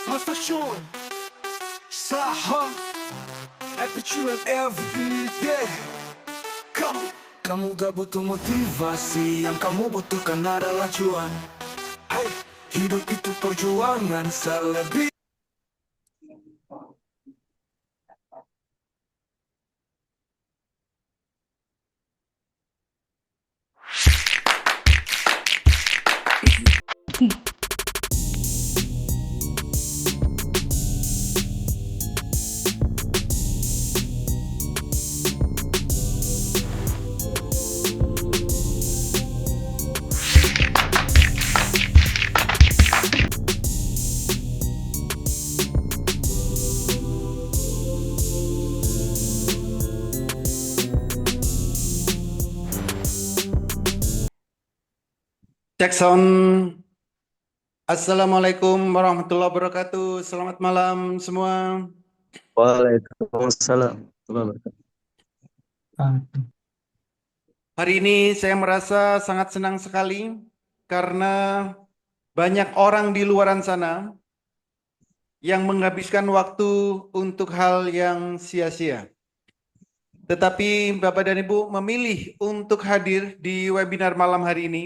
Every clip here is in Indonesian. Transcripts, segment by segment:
Master Sean, saham, attitude every day. Kamu gak butuh motivasi, yang kamu butuhkan adalah cuan. Hai, hidup itu perjuangan selebih. Cek sound. Assalamualaikum warahmatullahi wabarakatuh. Selamat malam semua. Waalaikumsalam. Hari ini saya merasa sangat senang sekali karena banyak orang di luaran sana yang menghabiskan waktu untuk hal yang sia-sia. Tetapi Bapak dan Ibu memilih untuk hadir di webinar malam hari ini.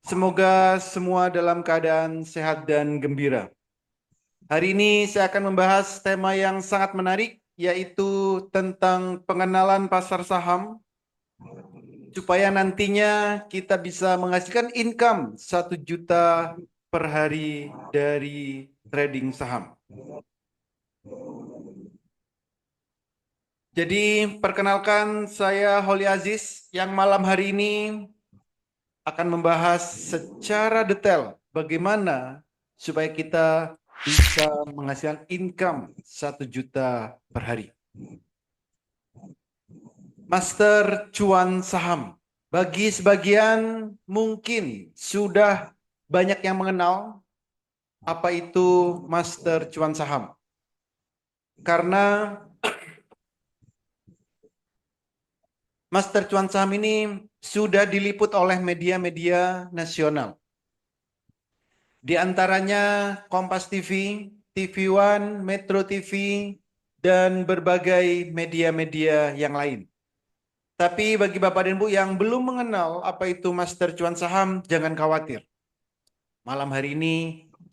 Semoga semua dalam keadaan sehat dan gembira. Hari ini saya akan membahas tema yang sangat menarik, yaitu tentang pengenalan pasar saham, supaya nantinya kita bisa menghasilkan income 1 juta per hari dari trading saham. Jadi perkenalkan, saya Holly Aziz yang malam hari ini akan membahas secara detail bagaimana supaya kita bisa menghasilkan income 1 juta per hari. Master cuan saham. Bagi sebagian mungkin sudah banyak yang mengenal apa itu master cuan saham. Karena master cuan saham ini sudah diliput oleh media-media nasional. Di antaranya Kompas TV, TV One, Metro TV, dan berbagai media-media yang lain. Tapi bagi Bapak dan Ibu yang belum mengenal apa itu master cuan saham, jangan khawatir. Malam hari ini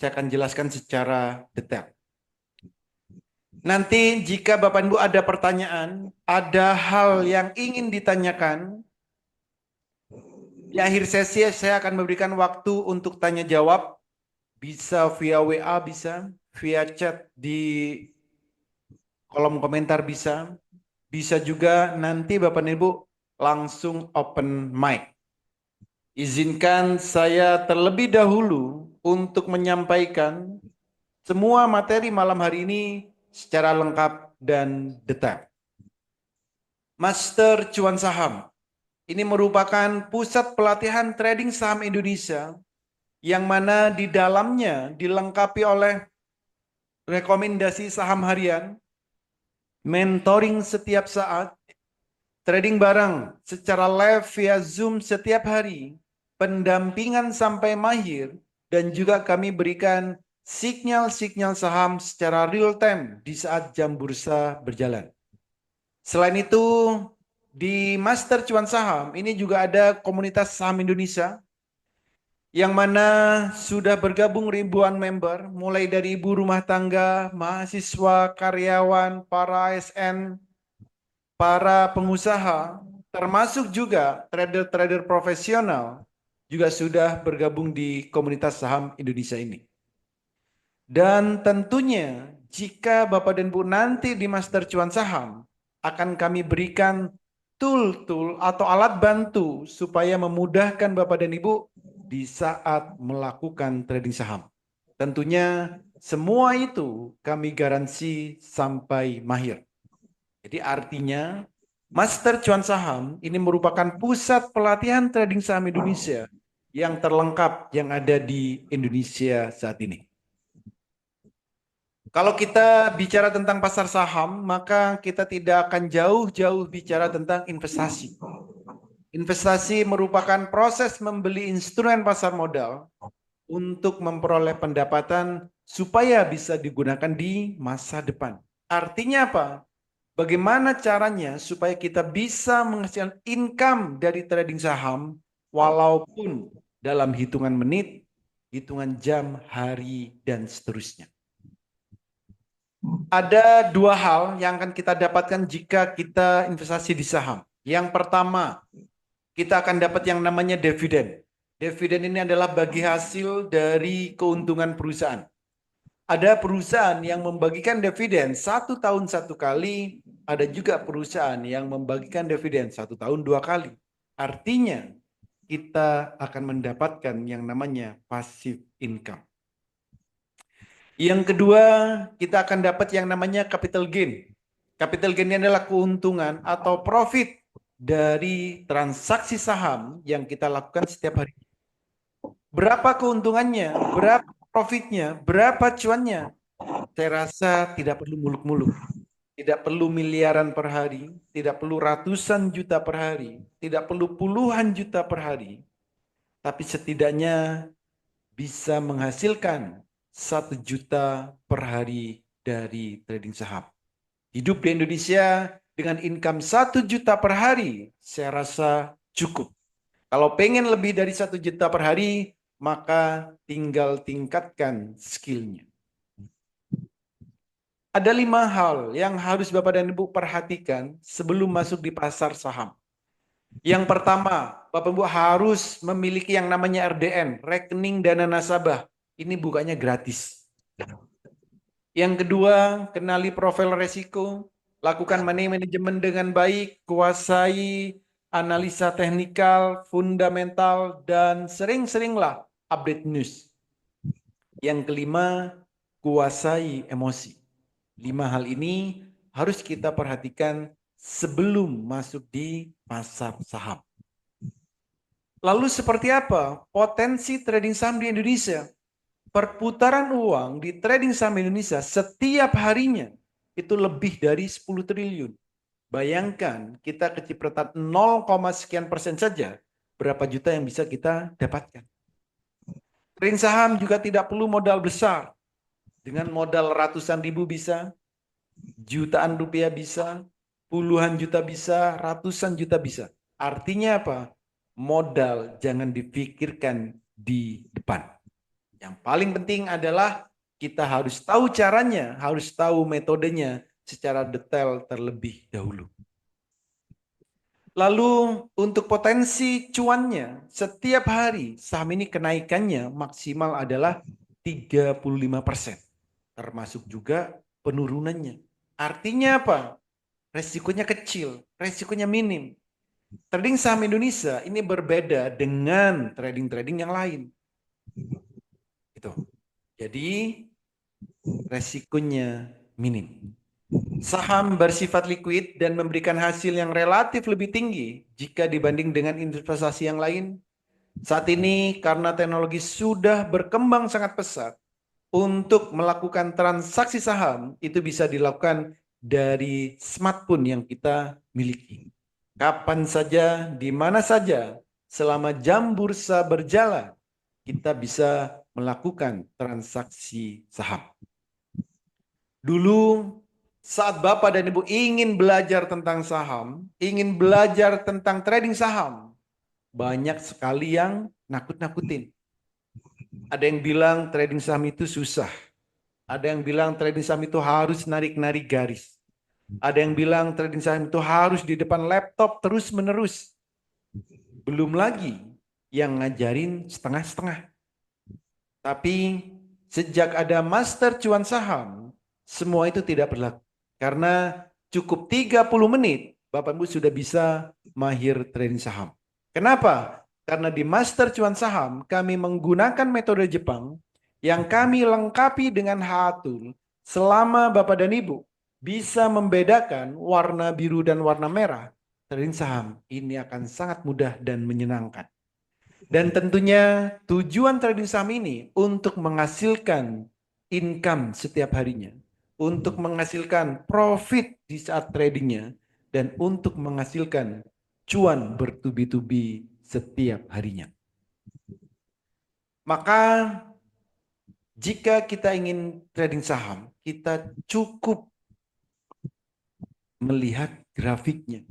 saya akan jelaskan secara detail. Nanti jika Bapak dan Ibu ada pertanyaan, ada hal yang ingin ditanyakan, di akhir sesi saya akan memberikan waktu untuk tanya jawab. Bisa via WA, bisa via chat di kolom komentar, bisa juga nanti Bapak dan Ibu langsung open mic. Izinkan saya terlebih dahulu untuk menyampaikan semua materi malam hari ini secara lengkap dan detail. Master Cuan Saham ini merupakan pusat pelatihan trading saham Indonesia yang mana di dalamnya dilengkapi oleh rekomendasi saham harian, mentoring setiap saat, trading bareng secara live via Zoom setiap hari, pendampingan sampai mahir, dan juga kami berikan sinyal-sinyal saham secara real time di saat jam bursa berjalan. Selain itu, di Master Cuan Saham ini juga ada komunitas saham Indonesia yang mana sudah bergabung ribuan member, mulai dari ibu rumah tangga, mahasiswa, karyawan, para ASN, para pengusaha, termasuk juga trader-trader profesional, juga sudah bergabung di komunitas saham Indonesia ini. Dan tentunya jika Bapak dan Ibu nanti di Master Cuan Saham, akan kami berikan tool-tool atau alat bantu supaya memudahkan Bapak dan Ibu di saat melakukan trading saham. Tentunya semua itu kami garansi sampai mahir. Jadi artinya Master Cuan Saham ini merupakan pusat pelatihan trading saham Indonesia yang terlengkap yang ada di Indonesia saat ini. Kalau kita bicara tentang pasar saham, maka kita tidak akan jauh-jauh bicara tentang investasi. Investasi merupakan proses membeli instrumen pasar modal untuk memperoleh pendapatan supaya bisa digunakan di masa depan. Artinya apa? Bagaimana caranya supaya kita bisa menghasilkan income dari trading saham walaupun dalam hitungan menit, hitungan jam, hari, dan seterusnya. Ada dua hal yang akan kita dapatkan jika kita investasi di saham. Yang pertama, kita akan dapat yang namanya dividen. Dividen ini adalah bagi hasil dari keuntungan perusahaan. Ada perusahaan yang membagikan dividen 1 tahun 1 kali, ada juga perusahaan yang membagikan dividen 1 tahun 2 kali. Artinya kita akan mendapatkan yang namanya passive income. Yang kedua, kita akan dapat yang namanya capital gain. Capital gain ini adalah keuntungan atau profit dari transaksi saham yang kita lakukan setiap hari. Berapa keuntungannya, berapa profitnya, berapa cuannya? Saya rasa tidak perlu muluk-muluk. Tidak perlu miliaran per hari, tidak perlu ratusan juta per hari, tidak perlu puluhan juta per hari. Tapi setidaknya bisa menghasilkan 1 juta per hari dari trading saham. Hidup di Indonesia dengan income 1 juta per hari, saya rasa cukup. Kalau pengen lebih dari 1 juta per hari, maka tinggal tingkatkan skillnya. Ada 5 hal yang harus Bapak dan Ibu perhatikan sebelum masuk di pasar saham. Yang pertama, Bapak Ibu harus memiliki yang namanya RDN, rekening dana nasabah. Ini bukannya gratis. Yang kedua, kenali profil resiko, lakukan money management dengan baik, kuasai analisa teknikal, fundamental, dan sering-seringlah update news. Yang kelima, kuasai emosi. 5 hal ini harus kita perhatikan sebelum masuk di pasar saham. Lalu seperti apa potensi trading saham di Indonesia? Perputaran uang di trading saham Indonesia setiap harinya itu lebih dari 10 triliun. Bayangkan kita kecipratan 0, sekian persen saja, berapa juta yang bisa kita dapatkan. Trading saham juga tidak perlu modal besar. Dengan modal ratusan ribu bisa, jutaan rupiah bisa, puluhan juta bisa, ratusan juta bisa. Artinya apa? Modal jangan dipikirkan di depan. Yang paling penting adalah kita harus tahu caranya, harus tahu metodenya secara detail terlebih dahulu. Lalu untuk potensi cuannya, setiap hari saham ini kenaikannya maksimal adalah 35%. Termasuk juga penurunannya. Artinya apa? Resikonya kecil, resikonya minim. Trading saham Indonesia ini berbeda dengan trading-trading yang lain. Gitu. Jadi resikonya minim. Saham bersifat liquid dan memberikan hasil yang relatif lebih tinggi jika dibanding dengan investasi yang lain. Saat ini karena teknologi sudah berkembang sangat pesat, untuk melakukan transaksi saham itu bisa dilakukan dari smartphone yang kita miliki. Kapan saja, di mana saja, selama jam bursa berjalan, kita bisa melakukan transaksi saham. Dulu saat Bapak dan Ibu ingin belajar tentang saham, ingin belajar tentang trading saham, banyak sekali yang nakut-nakutin. Ada yang bilang trading saham itu susah. Ada yang bilang trading saham itu harus narik-narik garis. Ada yang bilang trading saham itu harus di depan laptop terus-menerus. Belum lagi yang ngajarin setengah-setengah. Tapi sejak ada master cuan saham, semua itu tidak berlaku. Karena cukup 30 menit, Bapak Ibu sudah bisa mahir trading saham. Kenapa? Karena di master cuan saham, kami menggunakan metode Jepang yang kami lengkapi dengan Hatul. Selama Bapak dan Ibu bisa membedakan warna biru dan warna merah, trading saham ini akan sangat mudah dan menyenangkan. Dan tentunya tujuan trading saham ini untuk menghasilkan income setiap harinya, untuk menghasilkan profit di saat tradingnya, dan untuk menghasilkan cuan bertubi-tubi setiap harinya. Maka jika kita ingin trading saham, kita cukup melihat grafiknya.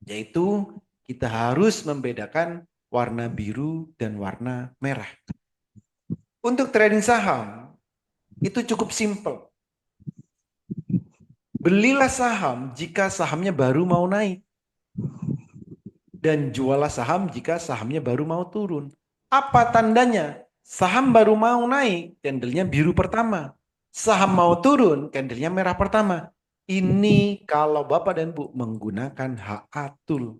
Yaitu kita harus membedakan warna biru dan warna merah. Untuk trading saham, itu cukup simpel. Belilah saham jika sahamnya baru mau naik. Dan jualah saham jika sahamnya baru mau turun. Apa tandanya? Saham baru mau naik, candlenya biru pertama. Saham mau turun, candlenya merah pertama. Ini kalau Bapak dan Bu menggunakan H-Atul.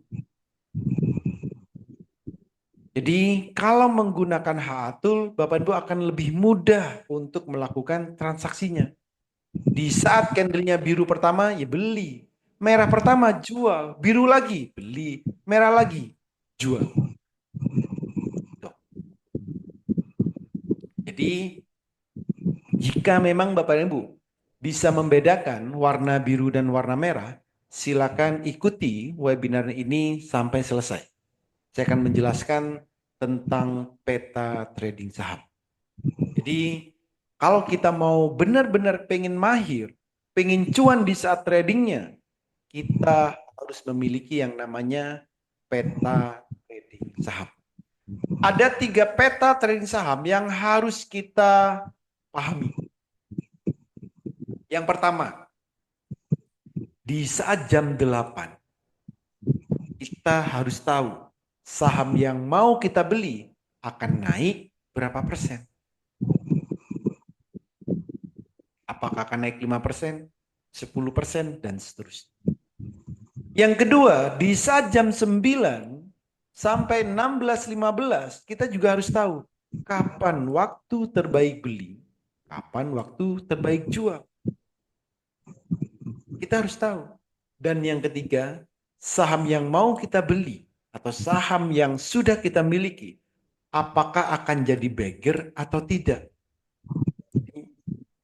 Jadi kalau menggunakan H-Atul, Bapak Ibu akan lebih mudah untuk melakukan transaksinya. Di saat candlenya biru pertama, ya beli. Merah pertama, jual. Biru lagi, beli. Merah lagi, jual. Tuh. Jadi jika memang Bapak dan Ibu bisa membedakan warna biru dan warna merah, silakan ikuti webinar ini sampai selesai. Saya akan menjelaskan tentang peta trading saham. Jadi kalau kita mau benar-benar pengen mahir, pengen cuan di saat tradingnya, kita harus memiliki yang namanya peta trading saham. Ada 3 peta trading saham yang harus kita pahami. Yang pertama, di saat jam 8, kita harus tahu saham yang mau kita beli akan naik berapa persen. Apakah akan naik 5%, 10%, dan seterusnya. Yang kedua, di saat jam 9 sampai 16.15, kita juga harus tahu kapan waktu terbaik beli, kapan waktu terbaik jual. Kita harus tahu. Dan yang ketiga, saham yang mau kita beli atau saham yang sudah kita miliki, apakah akan jadi bagger atau tidak.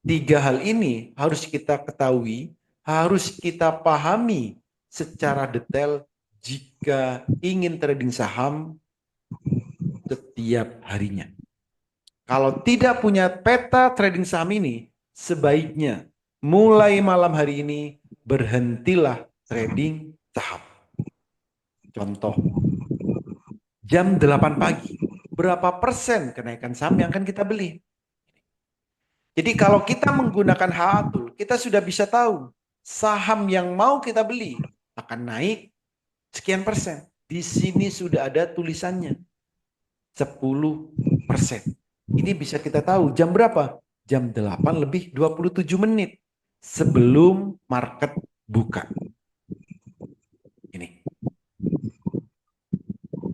3 hal ini harus kita ketahui, harus kita pahami secara detail jika ingin trading saham setiap harinya. Kalau tidak punya peta trading saham ini, sebaiknya mulai malam hari ini berhentilah trading saham. Contoh, jam 8 pagi, berapa persen kenaikan saham yang akan kita beli? Jadi kalau kita menggunakan H-Atul, kita sudah bisa tahu saham yang mau kita beli akan naik sekian persen. Di sini sudah ada tulisannya, 10%. Ini bisa kita tahu jam berapa? Jam 8 lebih 27 menit sebelum market buka. Ini.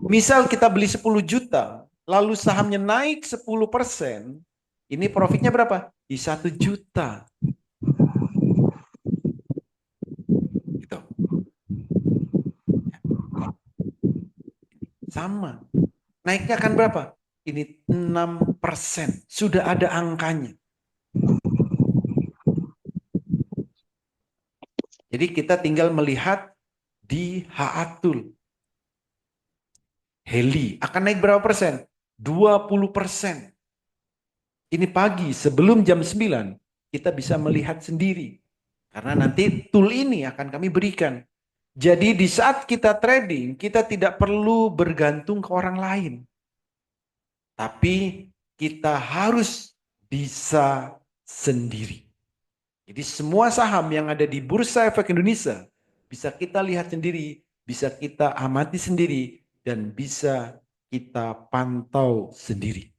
Misal kita beli 10 juta, lalu sahamnya naik 10%, ini profitnya berapa? Di 1 juta. Gitu. Sama. Naiknya akan berapa? Ini 6%. Sudah ada angkanya. Jadi kita tinggal melihat di H-Atul. Heli akan naik berapa persen? 20%. Ini pagi sebelum jam 9 kita bisa melihat sendiri. Karena nanti tool ini akan kami berikan. Jadi di saat kita trading, kita tidak perlu bergantung ke orang lain. Tapi kita harus bisa sendiri. Jadi semua saham yang ada di Bursa Efek Indonesia bisa kita lihat sendiri, bisa kita amati sendiri, dan bisa kita pantau sendiri.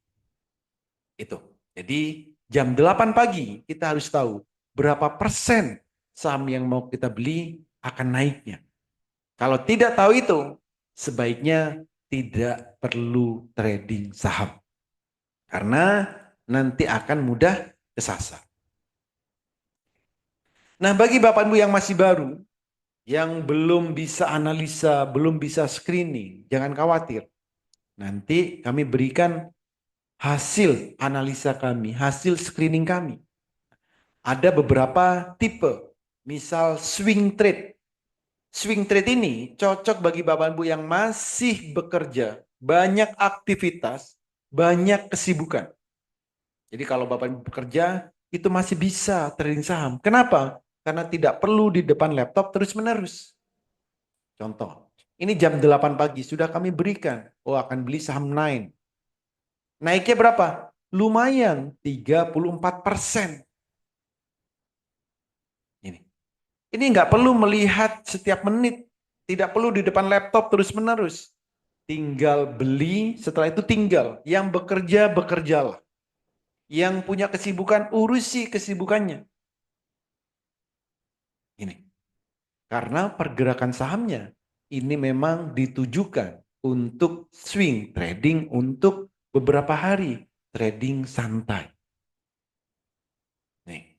Itu. Jadi jam 8 pagi kita harus tahu berapa persen saham yang mau kita beli akan naiknya. Kalau tidak tahu itu, sebaiknya tidak perlu trading saham. Karena nanti akan mudah kesasar. Nah, bagi Bapak Ibu yang masih baru, yang belum bisa analisa, belum bisa screening, jangan khawatir. Nanti kami berikan hasil analisa kami, hasil screening kami. Ada beberapa tipe, misal swing trade. Swing trade ini cocok bagi Bapak Ibu yang masih bekerja, banyak aktivitas, banyak kesibukan. Jadi kalau Bapak Ibu bekerja, itu masih bisa trading saham. Kenapa? Karena tidak perlu di depan laptop terus-menerus. Contoh, ini jam 8 pagi, sudah kami berikan. Oh, akan beli saham Nine. Naiknya berapa? Lumayan, 34%. Ini nggak perlu melihat setiap menit. Tidak perlu di depan laptop terus-menerus. Tinggal beli, setelah itu tinggal. Yang bekerja, bekerjalah. Yang punya kesibukan, urusi kesibukannya. Ini. Karena pergerakan sahamnya ini memang ditujukan untuk swing trading untuk beberapa hari. Trading santai. Nih.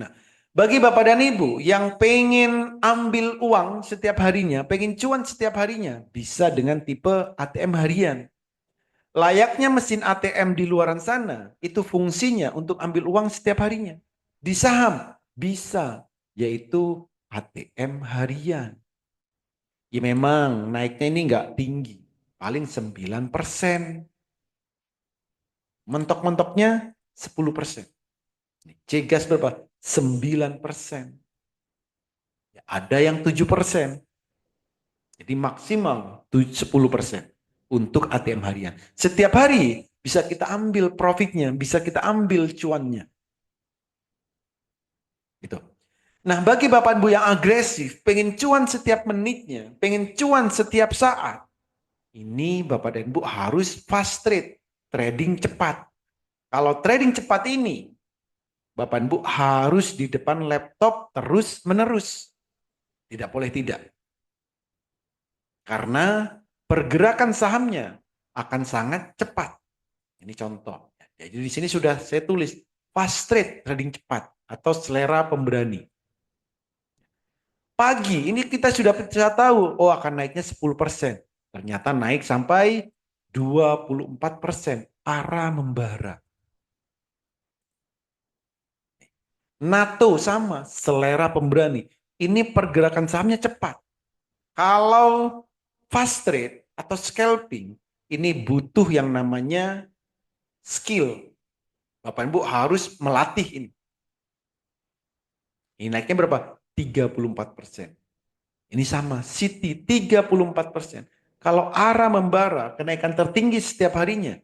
Nah, bagi Bapak dan Ibu yang pengen ambil uang setiap harinya, pengen cuan setiap harinya, bisa dengan tipe ATM harian. Layaknya mesin ATM di luaran sana, itu fungsinya untuk ambil uang setiap harinya. Di saham, bisa, yaitu ATM harian. Ya memang naiknya ini nggak tinggi, paling 9%. Mentok-mentoknya 10%. Cegas berapa? 9%. Ada yang 7%. Jadi maksimal 10% untuk ATM harian. Setiap hari bisa kita ambil profitnya, bisa kita ambil cuannya. Gitu. Nah, bagi Bapak Ibu yang agresif, pengen cuan setiap menitnya, pengen cuan setiap saat, ini Bapak dan Ibu harus fast trade, trading cepat. Kalau trading cepat ini, Bapak dan Ibu harus di depan laptop terus-menerus. Tidak boleh tidak. Karena pergerakan sahamnya akan sangat cepat. Ini contoh. Jadi di sini sudah saya tulis fast trade, trading cepat atau selera pemberani. Pagi ini kita sudah bisa tahu, oh akan naiknya 10%. Ternyata naik sampai 24%. Arah membara. NATO sama, selera pemberani. Ini pergerakan sahamnya cepat. Kalau fast trade atau scalping, ini butuh yang namanya skill. Bapak Ibu harus melatih ini. Ini naiknya berapa? 34%. Ini sama, City 34%. Kalau arah membara, kenaikan tertinggi setiap harinya,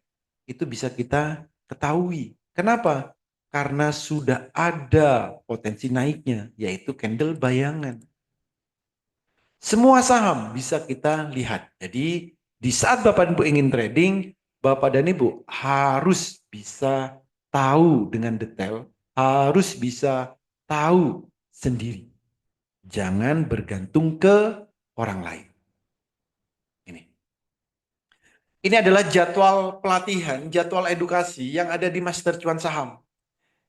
itu bisa kita ketahui. Kenapa? Karena sudah ada potensi naiknya, yaitu candle bayangan. Semua saham bisa kita lihat. Jadi di saat Bapak Ibu ingin trading, Bapak dan Ibu harus bisa tahu dengan detail, harus bisa tahu sendiri. Jangan bergantung ke orang lain. Ini. Ini adalah jadwal pelatihan, jadwal edukasi yang ada di Master Cuan Saham.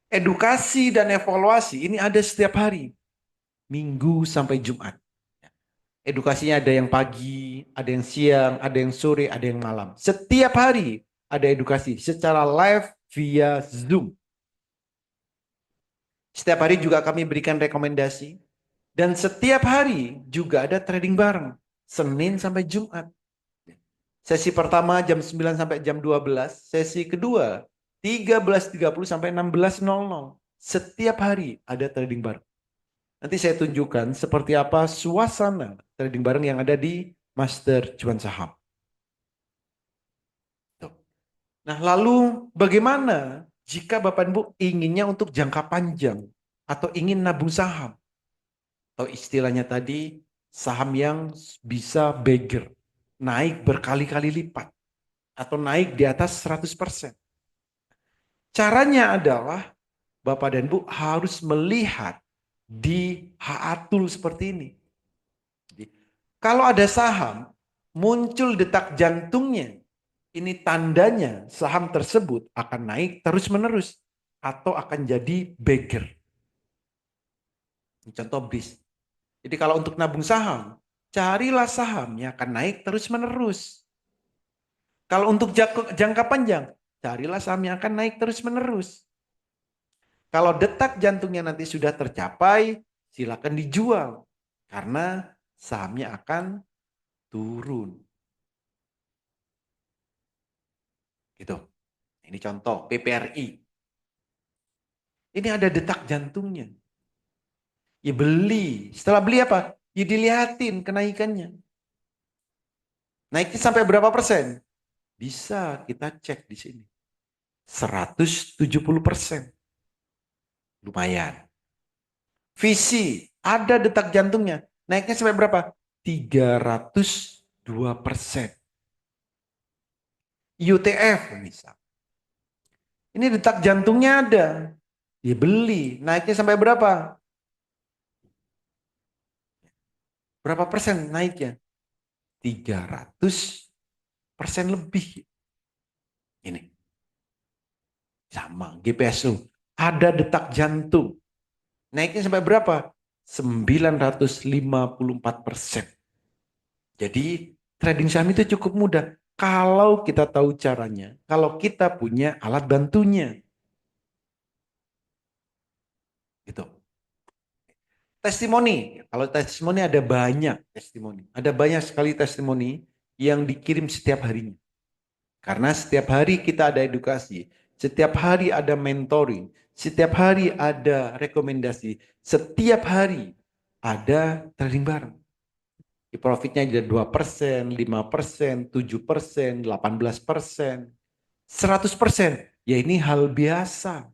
Edukasi dan evaluasi ini ada setiap hari. Minggu sampai Jumat. Edukasinya ada yang pagi, ada yang siang, ada yang sore, ada yang malam. Setiap hari ada edukasi secara live via Zoom. Setiap hari juga kami berikan rekomendasi. Dan setiap hari juga ada trading bareng. Senin sampai Jumat. Sesi pertama jam 9 sampai jam 12. Sesi kedua 13.30 sampai 16.00. Setiap hari ada trading bareng. Nanti saya tunjukkan seperti apa suasana trading bareng yang ada di Master Cuan Saham. Nah, lalu bagaimana jika Bapak Ibu inginnya untuk jangka panjang atau ingin nabung saham? Atau istilahnya tadi saham yang bisa beggar, naik berkali-kali lipat atau naik di atas 100%. Caranya adalah Bapak dan Ibu harus melihat di HA Tool seperti ini. Jadi, kalau ada saham muncul detak jantungnya, ini tandanya saham tersebut akan naik terus-menerus atau akan jadi beggar. Contoh BRIS. Jadi kalau untuk nabung saham, carilah saham yang akan naik terus-menerus. Kalau untuk jangka panjang, carilah saham yang akan naik terus-menerus. Kalau detak jantungnya nanti sudah tercapai, silakan dijual. Karena sahamnya akan turun. Gitu. Ini contoh PPRI. Ini ada detak jantungnya. Ya beli. Setelah beli apa? Ya dilihatin kenaikannya. Naiknya sampai berapa persen? Bisa kita cek di sini. 170%. Lumayan. Visi, ada detak jantungnya. Naiknya sampai berapa? 302%. UTF misal. Ini detak jantungnya ada. Ya beli. Naiknya sampai berapa? Berapa persen naiknya? 300% lebih. Ini. Sama GPSU. Ada detak jantung. Naiknya sampai berapa? 954%. Jadi trading saham itu cukup mudah. Kalau kita tahu caranya. Kalau kita punya alat bantunya. Gitu. Testimoni. Kalau testimoni ada banyak testimoni. Ada banyak sekali testimoni yang dikirim setiap harinya. Karena setiap hari kita ada edukasi. Setiap hari ada mentoring. Setiap hari ada rekomendasi. Setiap hari ada trading bareng. Profitnya ada 2%, 5%, 7%, 18%, 100%. Ya ini hal biasa.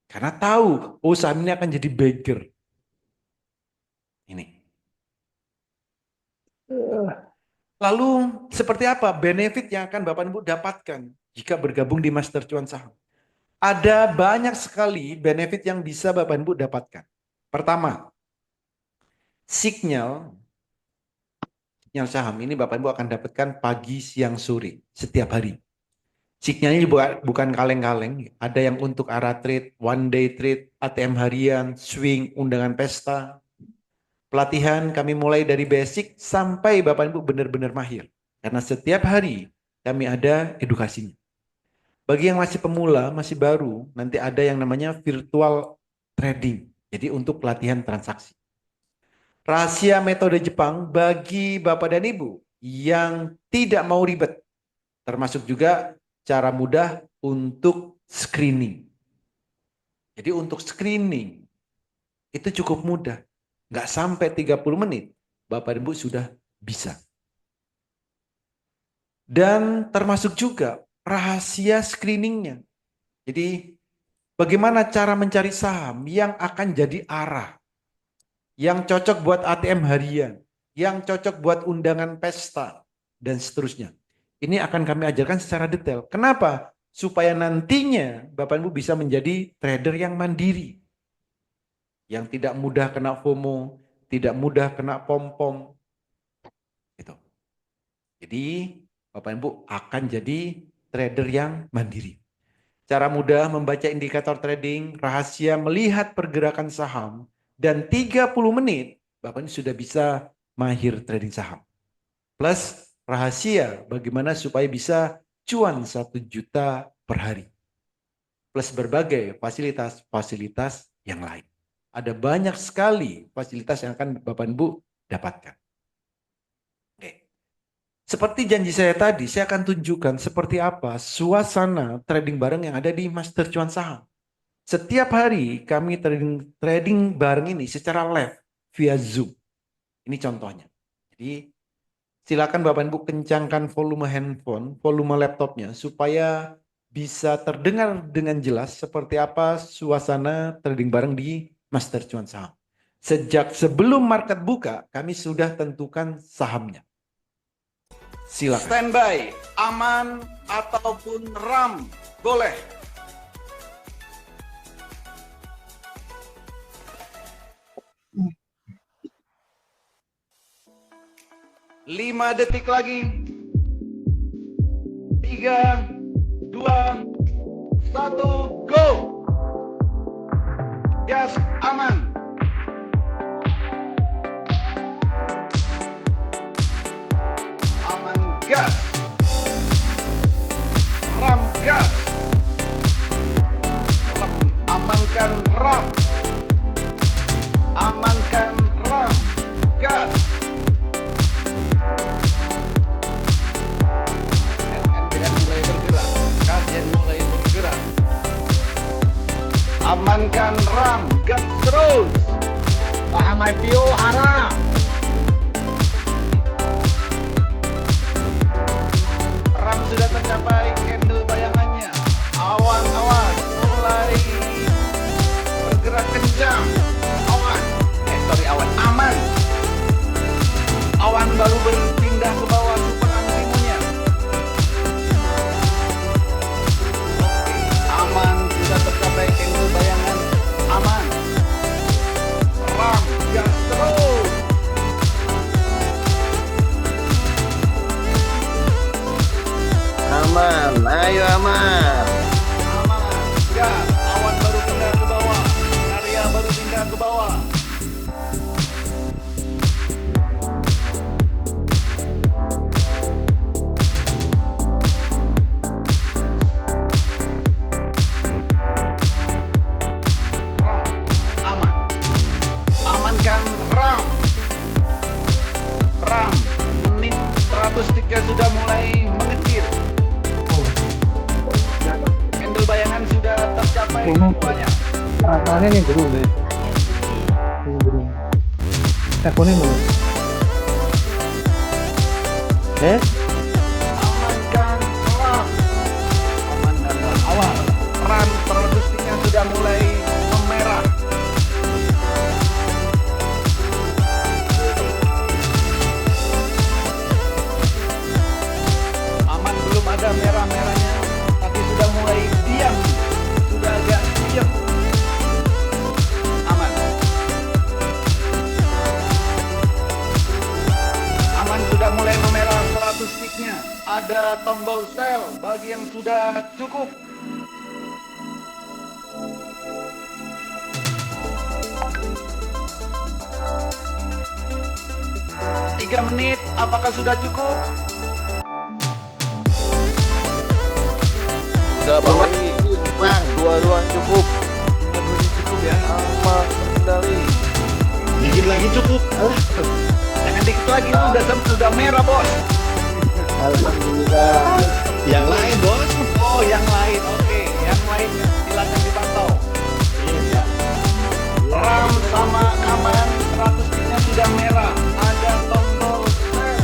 Karena tahu, oh saham ini akan jadi bagger. Ini. Lalu seperti apa benefit yang akan Bapak Ibu dapatkan jika bergabung di Master Cuan Saham? Ada banyak sekali benefit yang bisa Bapak Ibu dapatkan. Pertama, sinyal saham ini Bapak Ibu akan dapatkan pagi, siang, sore setiap hari. Signalnya bukan kaleng-kaleng, ada yang untuk arah trade, one day trade, ATM harian, swing, undangan pesta. Pelatihan kami mulai dari basic sampai Bapak Ibu benar-benar mahir. Karena setiap hari kami ada edukasinya. Bagi yang masih pemula, masih baru, nanti ada yang namanya virtual trading. Jadi untuk pelatihan transaksi. Rahasia metode Jepang bagi Bapak dan Ibu yang tidak mau ribet. Termasuk juga cara mudah untuk screening. Jadi untuk screening itu cukup mudah. Nggak sampai 30 menit, Bapak Ibu sudah bisa. Dan termasuk juga rahasia screeningnya. Jadi bagaimana cara mencari saham yang akan jadi arah. Yang cocok buat ATM harian. Yang cocok buat undangan pesta. Dan seterusnya. Ini akan kami ajarkan secara detail. Kenapa? Supaya nantinya Bapak Ibu bisa menjadi trader yang mandiri. Yang tidak mudah kena FOMO, tidak mudah kena pom-pom. Gitu. Jadi Bapak Ibu akan jadi trader yang mandiri. Cara mudah membaca indikator trading, rahasia melihat pergerakan saham, dan 30 menit Bapak Ibu sudah bisa mahir trading saham. Plus rahasia bagaimana supaya bisa cuan 1 juta per hari. Plus berbagai fasilitas-fasilitas yang lain. Ada banyak sekali fasilitas yang akan Bapak Ibu dapatkan. Oke. Seperti janji saya tadi, saya akan tunjukkan seperti apa suasana trading bareng yang ada di Master Cuan Saham. Setiap hari kami trading bareng ini secara live via Zoom. Ini contohnya. Jadi silakan Bapak Ibu kencangkan volume handphone, volume laptopnya supaya bisa terdengar dengan jelas seperti apa suasana trading bareng di Master Cuan Saham. Sejak sebelum market buka, kami sudah tentukan sahamnya. Silakan. Standby, aman ataupun RAM, boleh. Lima detik lagi. 3, 2, 1, go. Gas aman. Aman gas. Ram gas. Amankan ram. Amankan ram. Gas. NPN mulai Amankan RAM, gas terus. Paham IPO arah. RAM sudah tercapai candle bayangannya. Awan-awan mulai bergerak kencang. Awan, aman. Awan baru berpindah ke bawah super antimunya. Oke, aman sudah tercapai candle bayangan. Aman. RAM, gas terus. Aman, ayo aman. Aman, gas. Awan baru pindah ke bawah. Area baru pindah ke bawah. Aman. Amankan RAM. RAM. Menit 103 sudah mulai mengecil. Candle bayangan sudah tercapai semuanya. Mana nih guru deh? Guru. Teleponnya mau? Amankan RAM. Aman dan awal. RAM 103 sudah mulai memerah. Aman belum ada merah-merahnya, tapi sudah mulai diam. Sudah agak diam. Aman. Aman sudah mulai memerah 100 sticknya. Ada tombol sell bagi yang sudah cukup. Tiga menit, apakah sudah cukup? Udah Bang. Bang, dua-duaan cukup. Dua-duanya cukup ya. Aman, kendali. Dikit lagi cukup. Jangan dikit lagi, sudah merah bos. Alhamdulillah. Yang lain bos. Oh yang lain, oke. Yang lain silakan dipantau. Iya. RAM sama aman 100 sticknya sudah merah. Ada tombol sell.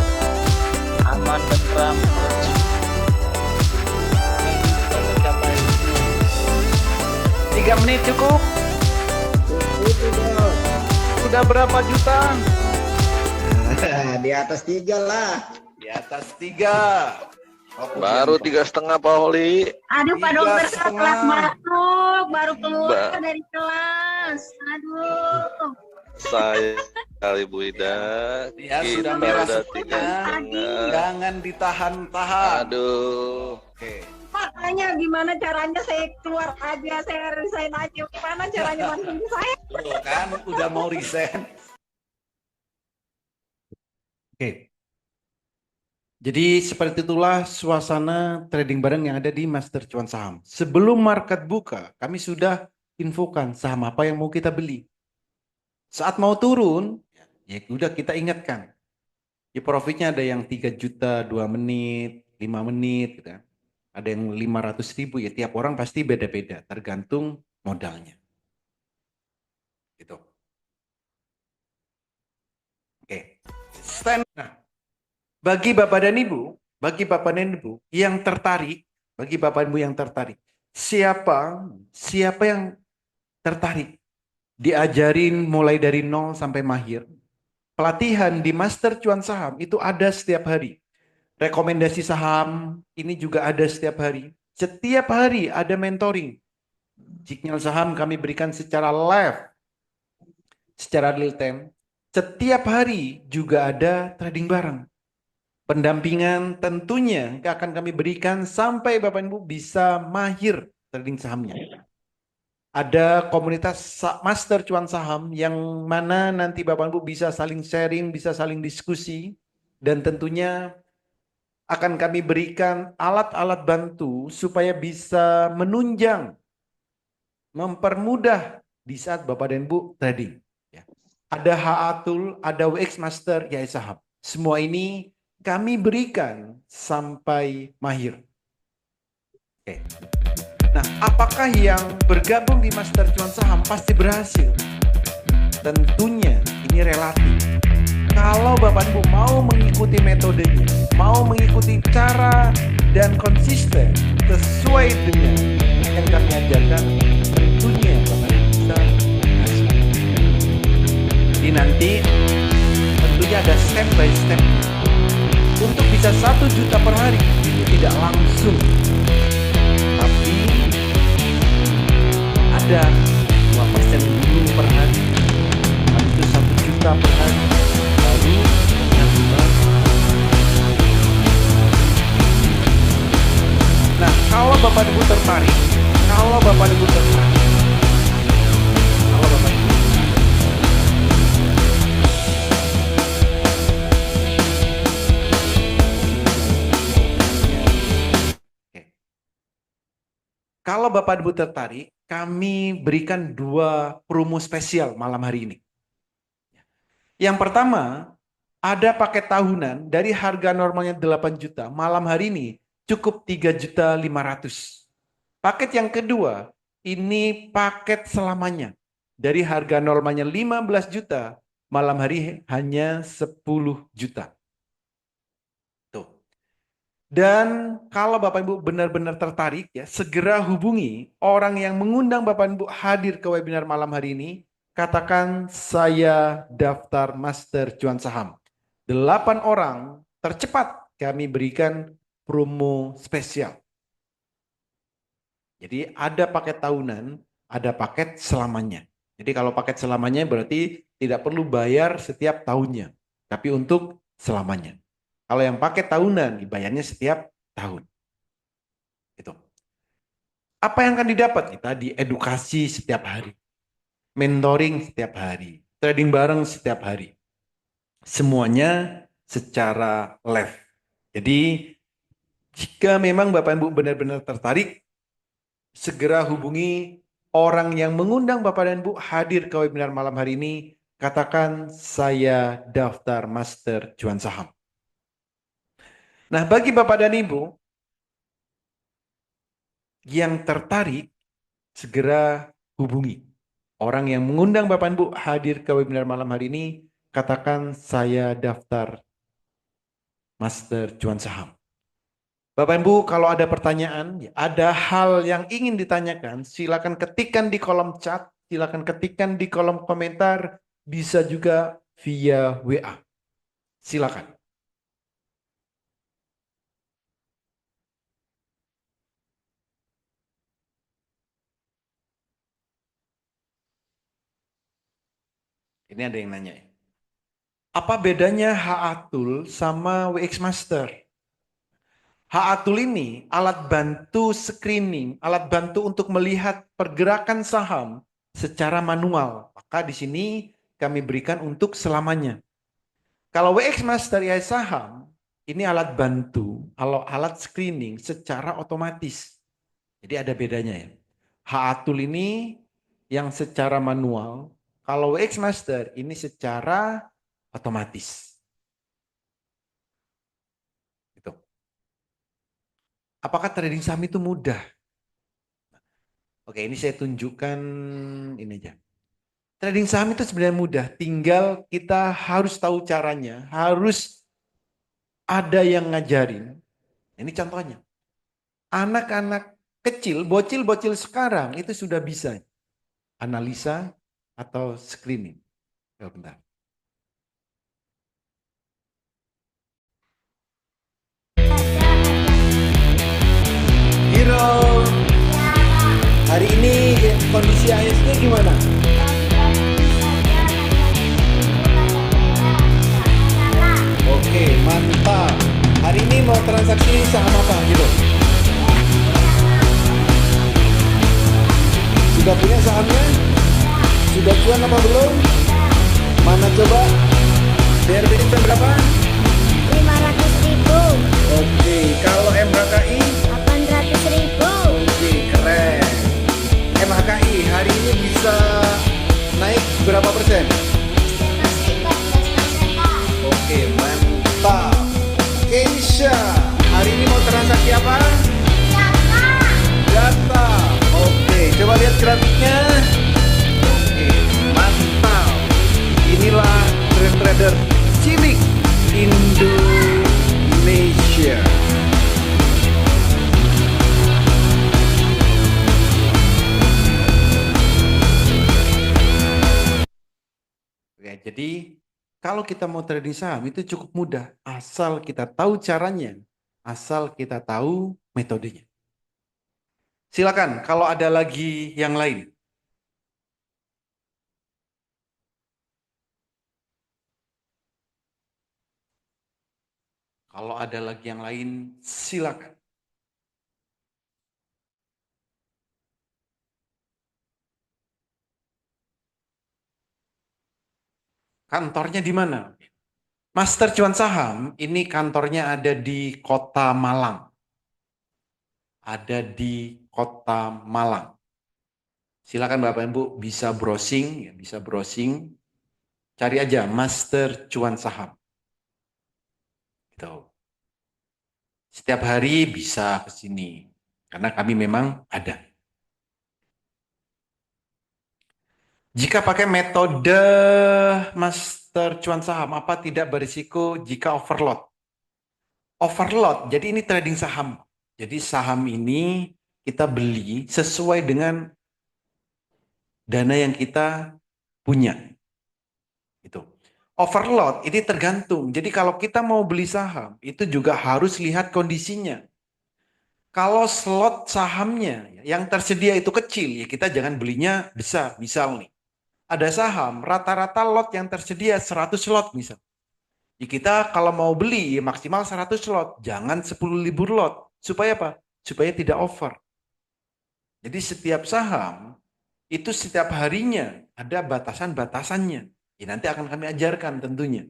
Aman dan RAM. Sudah tercapai. 3 menit cukup. Sudah berapa juta? Di atas 3 lah. Di atas 3. Baru 3,5 Pak Holi. Aduh, Pak Dokter saya 3,5. kelas masuk, baru keluar Mbak. dari kelas. Aduh. Saya kali Bu Ida. Ya Kita sudah merah udah semuanya. 3,5. Jangan ditahan-tahan. Aduh. Oke. Makanya gimana caranya saya keluar aja, saya resign aja. Gimana caranya bantuin saya? Tuh kan udah mau resign. Oke. Jadi seperti itulah suasana trading bareng yang ada di Master Cuan Saham. Sebelum market buka, kami sudah infokan saham apa yang mau kita beli. Saat mau turun, ya udah kita ingatkan. Ya profitnya ada yang 3 juta 2 menit, 5 menit gitu kan. Ada yang 500.000 ya, tiap orang pasti beda-beda tergantung modalnya. Gitu. Oke. Nah, bagi Bapak dan Ibu yang tertarik, siapa yang tertarik diajarin mulai dari nol sampai mahir. Pelatihan di Master Cuan Saham itu ada setiap hari. Rekomendasi saham ini juga ada setiap hari. Setiap hari ada mentoring. Signal saham kami berikan secara live, secara real time. Setiap hari juga ada trading bareng. Pendampingan tentunya akan kami berikan sampai Bapak Ibu bisa mahir trading sahamnya. Ada komunitas Master Cuan Saham yang mana nanti Bapak Ibu bisa saling sharing, bisa saling diskusi, dan tentunya akan kami berikan alat-alat bantu supaya bisa menunjang, mempermudah di saat Bapak dan Ibu trading. Ya. Ada HA Tool, ada WX Master, ya saham. Semua ini kami berikan sampai mahir. Oke. Nah, apakah yang bergabung di Master Cuan Saham pasti berhasil? Tentunya ini relatif. Kalau Bapak Ibu mau mengikuti metodenya, mau mengikuti cara dan konsisten sesuai dengan yang kami ajarkan, tentunya Bapak Ibu bisa berhasil. Jadi nanti tentunya ada step by step. Untuk bisa 1 juta per hari itu tidak langsung, tapi ada 2% dulu per hari, habis itu 1 juta per hari, baru nambah. Nah, kalau Bapak Ibu tertarik, kalau Bapak Ibu tertarik, kalau Bapak Ibu Kalau Bapak Ibu tertarik, kami berikan 2 promo spesial malam hari ini. Yang pertama, ada paket tahunan dari harga normalnya 8 juta, malam hari ini cukup 3.500.000. Paket yang kedua, ini paket selamanya. Dari harga normalnya 15 juta, malam hari hanya 10 juta. Dan kalau Bapak Ibu benar-benar tertarik ya, segera hubungi orang yang mengundang Bapak Ibu hadir ke webinar malam hari ini. Katakan saya daftar Master Cuan Saham. 8 orang tercepat kami berikan promo spesial. Jadi ada paket tahunan, ada paket selamanya. Jadi kalau paket selamanya berarti tidak perlu bayar setiap tahunnya, tapi untuk selamanya. Kalau yang paket tahunan dibayarnya setiap tahun. Itu. Apa yang akan didapat? Kita diedukasi setiap hari. Mentoring setiap hari. Trading bareng setiap hari. Semuanya secara live. Jadi jika memang Bapak Ibu benar-benar tertarik, segera hubungi orang yang mengundang Bapak dan Ibu hadir ke webinar malam hari ini. Katakan saya daftar Master Cuan Saham. Nah, bagi Bapak dan Ibu yang tertarik, segera hubungi orang yang mengundang Bapak dan Ibu hadir ke webinar malam hari ini. Katakan saya daftar Master Cuan Saham. Bapak Ibu, kalau ada pertanyaan, ada hal yang ingin ditanyakan, silakan ketikkan di kolom chat, silakan ketikkan di kolom komentar, bisa juga via WA. Silakan. Ini ada yang nanya. Apa bedanya HA-Tool sama WX Master? HA-Tool ini alat bantu screening, alat bantu untuk melihat pergerakan saham secara manual. Maka di sini kami berikan untuk selamanya. Kalau WX Master AI saham, ini alat bantu, alat screening secara otomatis. Jadi ada bedanya ya. HA-Tool ini yang secara manual, kalau WX Master ini secara otomatis. Gitu. Apakah trading saham itu mudah? Oke, ini saya tunjukkan ini aja. Trading saham itu sebenarnya mudah, tinggal kita harus tahu caranya, harus ada yang ngajarin. Ini contohnya. Anak-anak kecil, bocil-bocil sekarang itu sudah bisa analisa atau screening. Bentar. Hero, hari ini kondisi ASG gimana? Oke, mantap. Hari ini mau transaksi saham apa, Hero? Sudah punya sahamnya? Sudah cuan apa belum? Mana coba? BRB itu berapa? 500.000. Oke, kalau MHKI? 800.000. Oke, keren. MHKI hari ini bisa naik berapa persen? Masih 14%, Pak. Oke, mantap. Keisha, hari ini mau transaksi apa? Iya, Pak. Data. Jadi kalau kita mau trading saham itu cukup mudah, asal kita tahu caranya, asal kita tahu metodenya. Silakan kalau ada lagi yang lain. Kalau ada lagi yang lain, silakan. Kantornya di mana? Master Cuan Saham ini kantornya ada di Kota Malang. Ada di Kota Malang. Silakan Bapak Ibu bisa browsing, ya, bisa browsing. Cari aja Master Cuan Saham. Gitu. Setiap hari bisa ke sini karena kami memang ada. Jika pakai metode Master Cuan Saham, apa tidak berisiko jika overload? Overload, jadi ini trading saham. Jadi saham ini kita beli sesuai dengan dana yang kita punya. Itu. Overload ini tergantung. Jadi kalau kita mau beli saham, itu juga harus lihat kondisinya. Kalau slot sahamnya yang tersedia itu kecil, ya kita jangan belinya besar. Misal nih, ada saham rata-rata lot yang tersedia 100 lot misal. Ya kita kalau mau beli ya maksimal 100 lot, jangan 10.000 lot. Supaya apa? Supaya tidak over. Jadi setiap saham itu setiap harinya ada batasan-batasannya. Ya nanti akan kami ajarkan tentunya.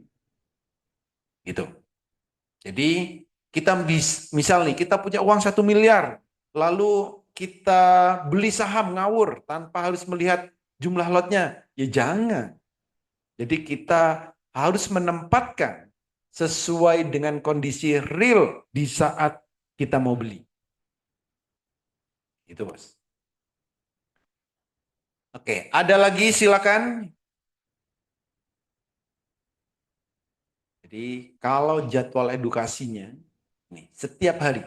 Gitu. Jadi kita misal nih kita punya uang 1 miliar, lalu kita beli saham ngawur tanpa harus melihat jumlah lotnya. Ya jangan. Jadi kita harus menempatkan sesuai dengan kondisi real di saat kita mau beli. Itu Bos. Oke, ada lagi silakan. Jadi kalau jadwal edukasinya, nih, setiap hari.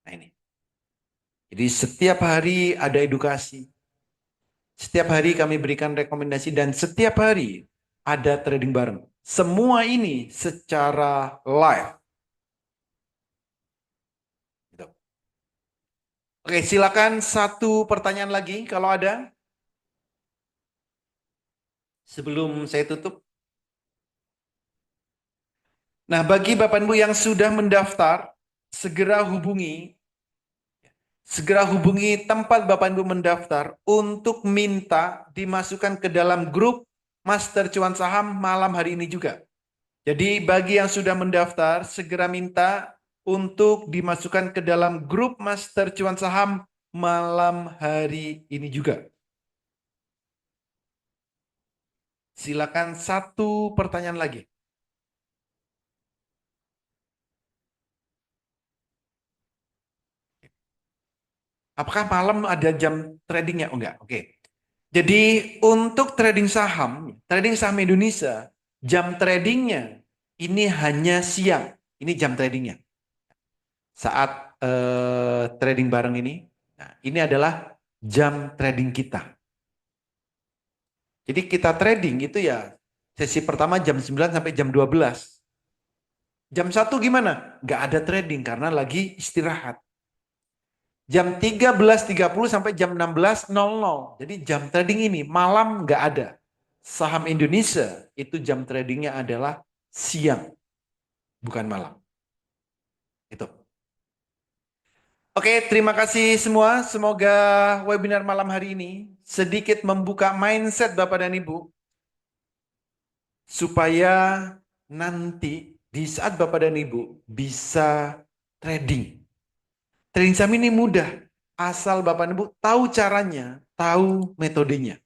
Nah ini. Jadi setiap hari ada edukasi. Setiap hari kami berikan rekomendasi dan setiap hari ada trading bareng. Semua ini secara live. Gitu. Oke, silakan satu pertanyaan lagi kalau ada. Sebelum saya tutup. Nah, bagi Bapak Ibu yang sudah mendaftar, segera hubungi tempat Bapak Ibu mendaftar untuk minta dimasukkan ke dalam grup Master Cuan Saham malam hari ini juga. Jadi bagi yang sudah mendaftar, segera minta untuk dimasukkan ke dalam grup Master Cuan Saham malam hari ini juga. Silakan satu pertanyaan lagi. Apakah malam ada jam tradingnya? Oh enggak, oke. Jadi untuk trading saham Indonesia, jam tradingnya ini hanya siang. Ini jam tradingnya. Saat trading bareng ini, nah, ini adalah jam trading kita. Jadi kita trading itu ya sesi pertama jam 9 sampai jam 12. Jam 1 gimana? Nggak ada trading karena lagi istirahat. Jam 13.30 sampai jam 16.00. Jadi jam trading ini malam nggak ada. Saham Indonesia itu jam tradingnya adalah siang, bukan malam. Itu. Oke, terima kasih semua. Semoga webinar malam hari ini sedikit membuka mindset Bapak dan Ibu. Supaya nanti di saat Bapak dan Ibu bisa trading. Trading saham ini mudah. Asal Bapak dan Ibu tahu caranya, tahu metodenya.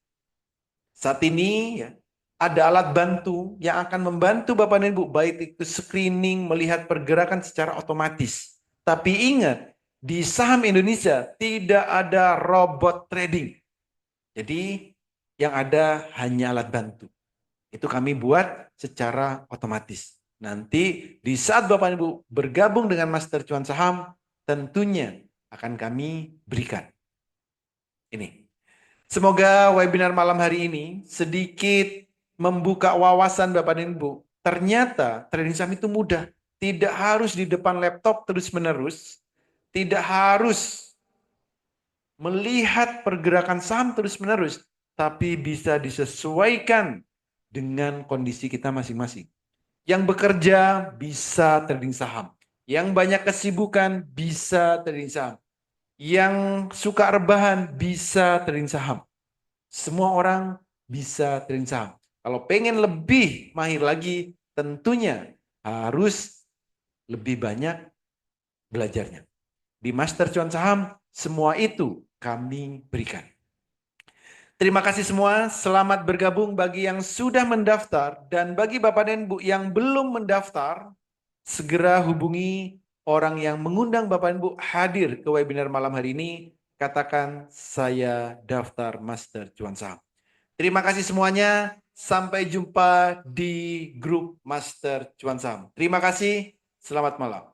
Saat ini ya, ada alat bantu yang akan membantu Bapak dan Ibu. Baik itu screening, melihat pergerakan secara otomatis. Tapi ingat, di saham Indonesia tidak ada robot trading. Jadi yang ada hanya alat bantu. Itu kami buat secara otomatis. Nanti di saat Bapak Ibu bergabung dengan Master Cuan Saham, tentunya akan kami berikan. Ini. Semoga webinar malam hari ini sedikit membuka wawasan Bapak dan Ibu. Ternyata trading saham itu mudah. Tidak harus di depan laptop terus-menerus. Tidak harus melihat pergerakan saham terus-menerus. Tapi bisa disesuaikan dengan kondisi kita masing-masing. Yang bekerja bisa trading saham. Yang banyak kesibukan bisa trading saham. Yang suka rebahan bisa trading saham. Semua orang bisa trading saham. Kalau pengen lebih mahir lagi, tentunya harus lebih banyak belajarnya. Di Master Cuan Saham, semua itu kami berikan. Terima kasih semua, selamat bergabung bagi yang sudah mendaftar. Dan bagi Bapak dan Ibu yang belum mendaftar, segera hubungi orang yang mengundang Bapak dan Ibu hadir ke webinar malam hari ini. Katakan, saya daftar Master Cuan Saham. Terima kasih semuanya. Sampai jumpa di grup Master Cuan Saham. Terima kasih. Selamat malam.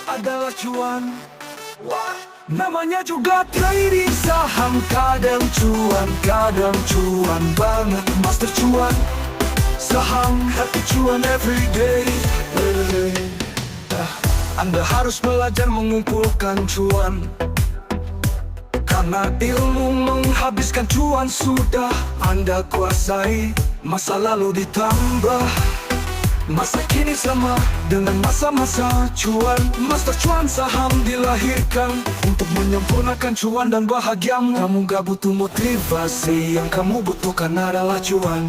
Adalah cuan. Wah, namanya juga trading saham. Kadang cuan banget. Master cuan saham, happy cuan everyday. Anda harus belajar mengumpulkan cuan, karena ilmu menghabiskan cuan sudah Anda kuasai. Masa lalu ditambah masa kini sama dengan masa-masa cuan. Master Cuan Saham dilahirkan untuk menyempurnakan cuan dan bahagiamu. Kamu gak butuh motivasi, yang kamu butuhkan adalah cuan.